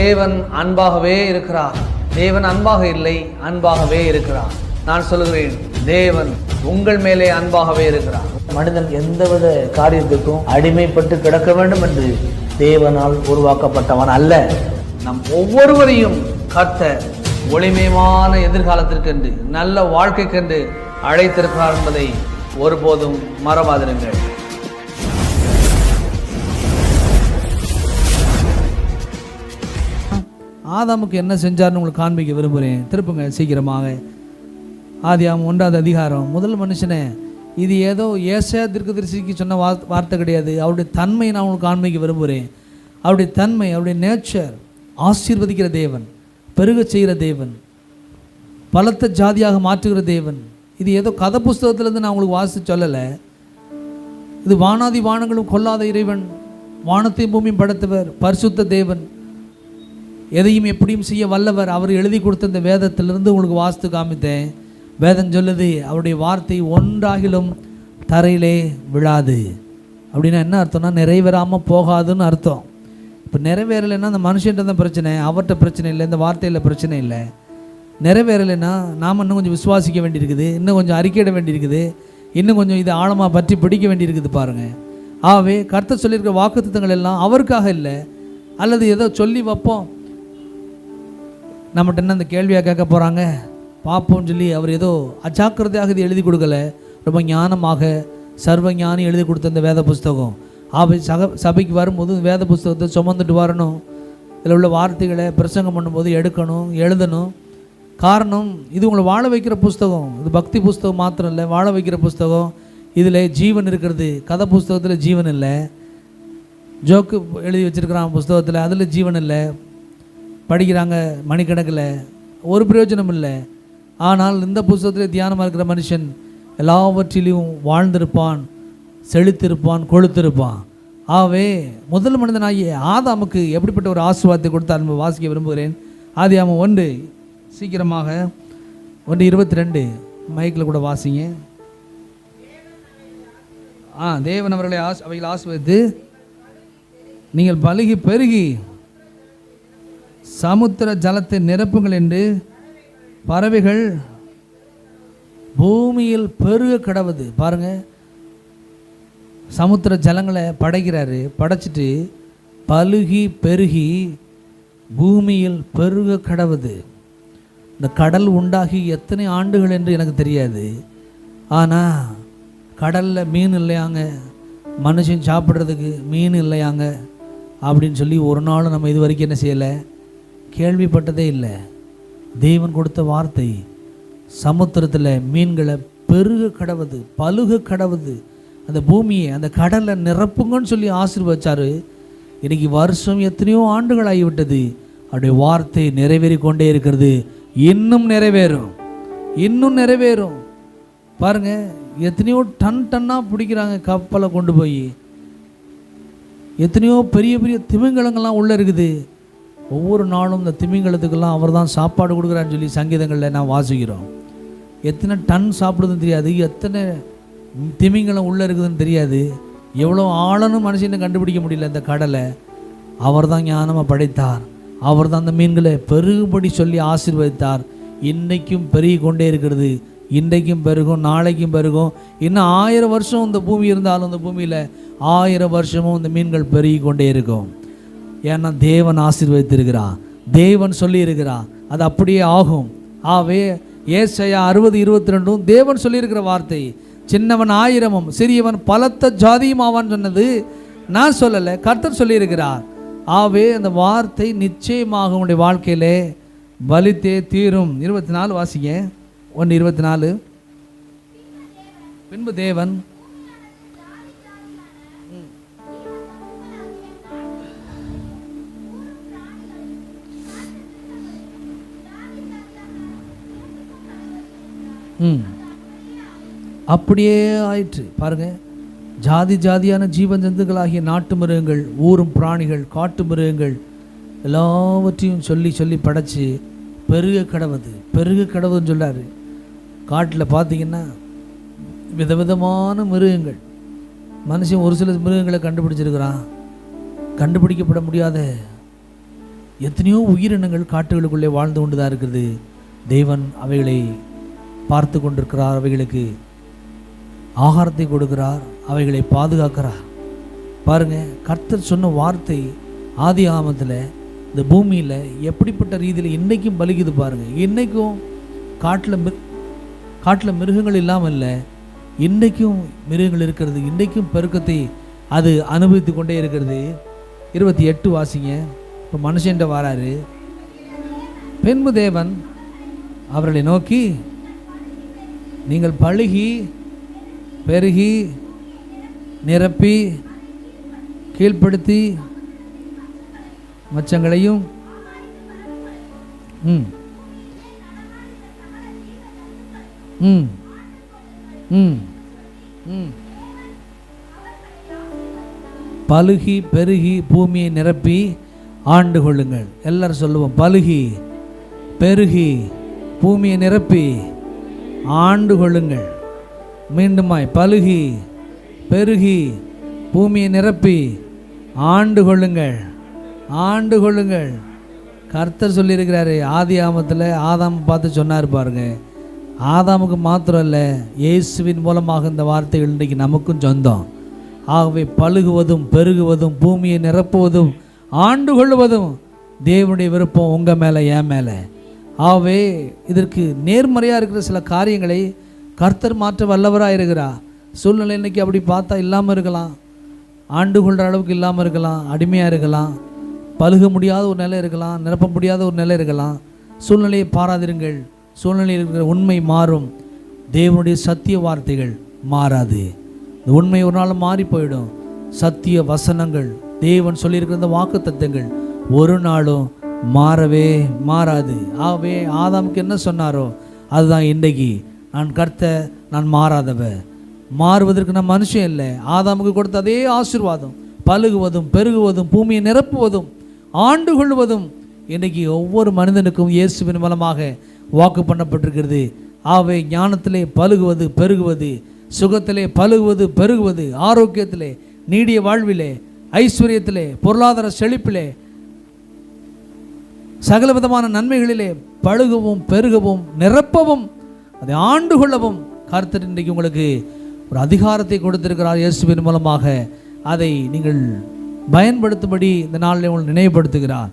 தேவன் அன்பாகவே இருக்கிறார். தேவன் அன்பாக இல்லை, அன்பாகவே இருக்கிறார். நான் சொல்லுகிறேன், தேவன் உங்கள் மேலே அன்பாகவே இருக்கிறார். மனிதன் எந்தவித காரியத்துக்கும் அடிமைப்பட்டு கிடக்க வேண்டும் என்று தேவனால் உருவாக்கப்பட்டவன் அல்ல. நம் ஒவ்வொருவரையும் கர்த்தர் ஒளிமயமான எதிர்காலத்திற்கென்று, நல்ல வாழ்க்கைக்கென்று அழைத்திருக்கிறார் என்பதை ஒருபோதும் மறவாதிருங்கள். ஆதாமுக்கு என்ன செஞ்சார்னு உங்களுக்கு காண்பிக்க விரும்புகிறேன். திருப்புங்க சீக்கிரமாக. ஆதியாகமம் 1வது அதிகாரம். முதல் மனுஷனை, இது ஏதோ ஏசாயா தீர்க்கதரிசிக்கு சொன்ன வார்த்தை கிடையாது. அவருடைய தன்மையை நான் உங்களுக்கு காண்பிக்க விரும்புகிறேன். அவருடைய தன்மை, அவருடைய நேச்சர், ஆசீர்வதிக்கிற தேவன், பெருக செய்கிற தேவன், பலத்த ஜாதியாக மாற்றுகிற தேவன். இது ஏதோ கதை புஸ்தகத்திலேருந்து நான் உங்களுக்கு வாசித்து சொல்லலை. இது வானாதி வானங்களும் கொல்லாத இறைவன், வானத்தையும் பூமியும் படைத்தவர், பரிசுத்த தேவன், எதையும் எப்படியும் செய்ய வல்லவர். அவர் எழுதி கொடுத்த இந்த வேதத்திலிருந்து உங்களுக்கு வாஸ்து காமித்தேன். வேதம் சொல்லுது, அவருடைய வார்த்தை ஒன்றாகிலும் தரையிலே விழாது. அப்படின்னா என்ன அர்த்தம்னா, நிறைவேறாமல் போகாதுன்னு அர்த்தம். இப்போ நிறைவேறலைன்னா அந்த மனுஷன்ட்ட தான் பிரச்சனை, அவர்கிட்ட பிரச்சனை இல்லை, இந்த வார்த்தையில் பிரச்சனை இல்லை. நிறைவேறலைன்னா நாம் இன்னும் கொஞ்சம் விசுவாசிக்க வேண்டியிருக்குது, இன்னும் கொஞ்சம் அறிக்கையிட வேண்டியிருக்குது, இன்னும் கொஞ்சம் இதை ஆழமாக பற்றி பிடிக்க வேண்டியிருக்குது. பாருங்கள், ஆகவே கர்த்தர் சொல்லியிருக்கிற வாக்குத்தத்தங்கள் எல்லாம் அவருக்காக இல்லை, அல்லது ஏதோ சொல்லி வைப்போம், நம்மகிட்ட என்ன அந்த கேள்வியாக கேட்க போகிறாங்க பார்ப்போம்னு சொல்லி அவர் ஏதோ அஜாக்கிரதையாக இது எழுதி கொடுக்கல. ரொம்ப ஞானமாக சர்வ ஞானி எழுதி கொடுத்த இந்த வேத புஸ்தகம். சபைக்கு வரும்போது வேத புஸ்தகத்தை சுமந்துட்டு வரணும். இதில் உள்ள வார்த்தைகளை பிரசங்கம் பண்ணும்போது எடுக்கணும், எழுதணும். காரணம், இது உங்களை வாழ வைக்கிற புஸ்தகம். இது பக்தி புஸ்தகம் மாத்திரம் இல்லை, வாழ வைக்கிற புஸ்தகம். இதில் ஜீவன் இருக்கிறது. கதை புஸ்தகத்தில் ஜீவன் இல்லை, ஜோக்கு எழுதி வச்சுருக்கிறான் புஸ்தகத்தில், அதில் ஜீவன் இல்லை. படிக்கிறாங்க மணிக்கணக்கில், ஒரு பிரயோஜனம் இல்லை. ஆனால் இந்த புஸ்தகத்தில் தியானமாக இருக்கிற மனுஷன் எல்லாவற்றிலையும் வாழ்ந்திருப்பான், செழித்திருப்பான், கொழுத்திருப்பான். ஆகவே முதல் மனிதனாகிய ஆதாமுக்கு எப்படிப்பட்ட ஒரு ஆசீர்வாதத்தை கொடுத்தார் வாசிக்க விரும்புகிறேன். ஆதியாகமம் 1 சீக்கிரமாக 1:22 மைக்கில் கூட வாசிங்க. தேவன் அவர்களை அவைகளை ஆசீர்வதித்து, நீங்கள் பலுகி பெருகி சமுத்திர ஜலத்தை நிரப்புங்கள் என்று பறவைகள் பூமியில் பெருக கடவுது. பாருங்க, சமுத்திர ஜலங்களை படைக்கிறாரு, படைச்சிட்டு பலுகி பெருகி பூமியில் பெருக கடவுது. இந்த கடல் உண்டாகி எத்தனை ஆண்டுகள் என்று எனக்கு தெரியாது. ஆனால் கடலில் மீன் இல்லையாங்க, மனுஷன் சாப்பிட்றதுக்கு மீன் இல்லையாங்க அப்படின்னு சொல்லி ஒரு நாளும் நம்ம இது வரைக்கும் என்ன செய்யலை, கேள்விப்பட்டதே இல்லை. தேவன் கொடுத்த வார்த்தை, சமுத்திரத்தில் மீன்களை பெருக கடவுது, பலுக கடவுது, அந்த பூமியை அந்த கடலை நிரப்புங்கன்னு சொல்லி ஆசீர்வதிச்சாரு. இன்னைக்கு வருஷம் எத்தனையோ ஆண்டுகள் ஆகிவிட்டது. அவருடைய வார்த்தை நிறைவேறி கொண்டே இருக்கிறது. இன்னும் நிறைவேறும், இன்னும் நிறைவேறும். பாருங்க, எத்தனையோ டன்னாக பிடிக்கிறாங்க கப்பலை கொண்டு போய். எத்தனையோ பெரிய பெரிய திமிங்கலங்கள்லாம் உள்ளே இருக்குது. ஒவ்வொரு நாளும் இந்த திமிங்கலத்துக்கெல்லாம் அவர் தான் சாப்பாடு கொடுக்குறான்னு சொல்லி சங்கீதங்களில் நான் வாசிக்கிறோம். எத்தனை டன் சாப்பிடுதுன்னு தெரியாது, எத்தனை திமிங்கலம் உள்ளே இருக்குதுன்னு தெரியாது, எவ்வளோ ஆழனும் மனுஷனை கண்டுபிடிக்க முடியல இந்த கடலை. அவர் தான் ஞானமாக படைத்தார், அவர் தான் அந்த மீன்களை பெருகுபடி சொல்லி ஆசீர்வதித்தார். இன்றைக்கும் பெருகி கொண்டே இருக்கிறது. இன்றைக்கும் பெருகும், நாளைக்கும் பெருகும். இன்னும் 1000 வருஷம் இந்த பூமி இருந்தாலும் இந்த பூமியில் 1000 வருஷமும் இந்த மீன்கள் பெருகி கொண்டே இருக்கும். ஏன்னா தேவன் ஆசீர்வதித்திருக்கிறார், தேவன் சொல்லி இருக்கிறார், அது அப்படியே ஆகும். ஆகவே ஏசாயா 60:22 தேவன் சொல்லியிருக்கிற வார்த்தை, சின்னவன் 1000மும் சிறியவன் பலத்த ஜாதியும் ஆவான்னு சொன்னது நான் சொல்லலை, கர்த்தர் சொல்லியிருக்கிறார். ஆகவே அந்த வார்த்தை நிச்சயமாக உங்களுடைய வாழ்க்கையிலே பலித்தே தீரும். 24 வாசிங்க. 1:24. பின்பு தேவன் அப்படியே ஆயிற்று. பாருங்க, ஜாதி ஜாதியான ஜீவன் ஜந்துக்களாகிய நாட்டு மிருகங்கள், ஊரும் பிராணிகள், காட்டு மிருகங்கள் எல்லாவற்றையும் சொல்லி சொல்லி படைச்சு பெருக கடவுதுன்னு சொல்லாரு. காட்டில் பார்த்தீங்கன்னா விதவிதமான மிருகங்கள். மனுஷன் ஒரு சில மிருகங்களை கண்டுபிடிச்சிருக்கிறான், கண்டுபிடிக்கப்பட முடியாத எத்தனையோ உயிரினங்கள் காட்டுகளுக்குள்ளே வாழ்ந்து கொண்டு தான் இருக்குது. தேவன் அவைகளை பார்த்து கொண்டிருக்கிறார், அவைகளுக்கு ஆகாரத்தை கொடுக்கிறார், அவைகளை பாதுகாக்கிறார். பாருங்க, கர்த்தர் சொன்ன வார்த்தை ஆதி ஆமத்தில் இந்த பூமியில் எப்படிப்பட்ட ரீதியில் இன்றைக்கும் பலிக்குது பாருங்க. இன்றைக்கும் காட்டில் மிருகங்கள் இல்லாமல் இல்லை, இன்றைக்கும் மிருகங்கள் இருக்கிறது, இன்றைக்கும் பெருக்கத்தை அது அனுபவித்து கொண்டே இருக்கிறது. 28 வாசிங்க. இப்போ மனுஷன்ட்ட வராரு. பின்பு தேவன் அவர்களை நோக்கி, நீங்கள் பழுகி பெருகி நிரப்பி கீழ்ப்படுத்தி மச்சங்களையும் ம் ம் ம் ம் பலுகி பெருகி பூமியை நிரப்பி ஆண்டு கொள்ளுங்கள். எல்லாரும் சொல்லுவோம், பலுகி பெருகி பூமியை நிரப்பி ஆண்டு கொள்ளுங்கள். மீண்டுமாய், பலுகி பெருகி பூமியை நிரப்பி ஆண்டு கொள்ளுங்கள், ஆண்டு கொள்ளுங்கள். கர்த்தர் சொல்லியிருக்கிறாரு. ஆதி ஆமத்தில் ஆதாம் பார்த்து சொன்னார் பாருங்க. ஆதாமுக்கு மாத்திரம் இல்லை, இயேசுவின் மூலமாக இந்த வார்த்தைகள் இன்றைக்கு நமக்கும் சொந்தம். ஆகவே பழுகுவதும் பெருகுவதும் பூமியை நிரப்புவதும் ஆண்டு கொள்வதும் தேவனுடைய விருப்பம் உங்கள் மேலே, என் மேலே. ஆகவே இதற்கு நேர்மறையாக இருக்கிற சில காரியங்களை கர்த்தர் மாற்ற வல்லவராக இருக்கிறார். சூழ்நிலை இன்றைக்கி அப்படி பார்த்தா இல்லாமல் இருக்கலாம், ஆண்டு கொள்கிற அளவுக்கு இல்லாமல் இருக்கலாம், அடிமையாக இருக்கலாம், பழுக முடியாத ஒரு நிலை இருக்கலாம், நிரப்ப முடியாத ஒரு நிலை இருக்கலாம். சூழ்நிலையை பாராதிருங்கள். சூழ்நிலையில் இருக்கிற உண்மை மாறும், தேவனுடைய சத்திய வார்த்தைகள் மாறாது. இந்த உண்மை ஒரு நாள் மாறி போயிடும். சத்திய வசனங்கள், தேவன் சொல்லியிருக்கிற இந்த வாக்கு தத்தங்கள் ஒரு நாளும் மாறவே மாறாது. ஆகவே ஆதாமுக்கு என்ன சொன்னாரோ அதுதான் இன்றைக்கு. நான் கர்த்தர், நான் மாறாதவர். மாறுவதற்கு நான் மனுஷன் இல்லை. ஆதாமுக்கு கொடுத்த அதே ஆசீர்வாதம், பழுகுவதும் பெருகுவதும் பூமியை நிரப்புவதும் ஆண்டு கொள்வதும் இன்றைக்கு ஒவ்வொரு மனிதனுக்கும் இயேசுவின் மூலமாக வாக்கு பண்ணப்பட்டிருக்கிறது. ஆகவே ஞானத்திலே பழுகுவது பெருகுவது, சுகத்திலே பழுகுவது பெருகுவது, ஆரோக்கியத்திலே, நீடிய வாழ்விலே, ஐஸ்வர்யத்திலே, பொருளாதார செழிப்பிலே, சகல விதமான நன்மைகளிலே பழுகவும் பெருகவும் நிரப்பவும் அதை ஆண்டு கொள்ளவும் கர்த்தர் இன்றைக்கு உங்களுக்கு ஒரு அதிகாரத்தை கொடுத்திருக்கிறார். இயேசுவின் மூலமாக அதை நீங்கள் பயன்படுத்தும்படி இந்த நாளில் உங்களை நினைவுபடுத்துகிறார்.